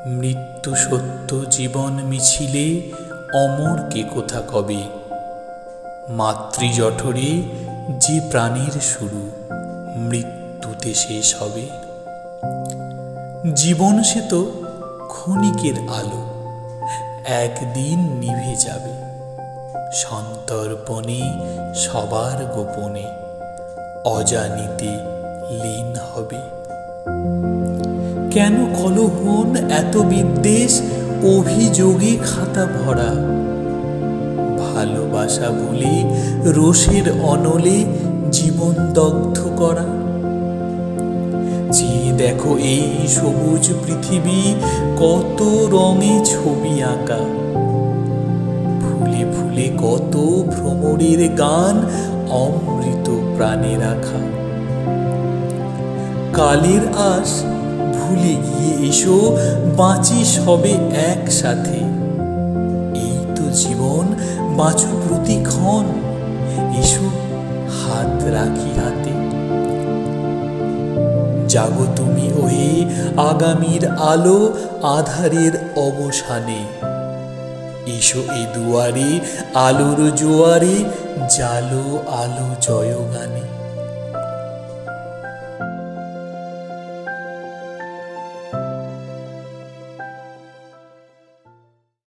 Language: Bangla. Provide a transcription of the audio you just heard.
মৃত্যু সত্য জীবন মিছিলে অমর কে কোথা কবে। মাতৃজঠরে যে প্রাণের শুরু মৃত্যুতে শেষ হবে। জীবন সে তো ক্ষণিকের আলো, একদিন নিভে যাবে। সন্তর্পণে সবার গোপনে অজানিতে লীন হবে। কেন কলহন এত বিদ্বেষ, অভিযোগে খাতা ভরা। ভালোবাসা ভুলে রোষের অনলে জীবন দগ্ধ করা। চেয়ে দেখো এই সবুজ পৃথিবী, কত রঙে ছবি আঁকা। ফুলে ফুলে কত ভ্রমরের গান, অমৃত প্রাণে রাখা। কালের আশ ভুলে গিয়ে এসো, বাঁচি সবে একসাথে। এই তো জীবন, বাঁচো প্রতিক্ষণ, এসো হাত রাখি হাতে। জাগো তুমি ওহে আগামীর আলো, আধারের অবসানে। এসো এ দুয়ারে আলোর জোয়ারে, জালো আলো জয়গানে।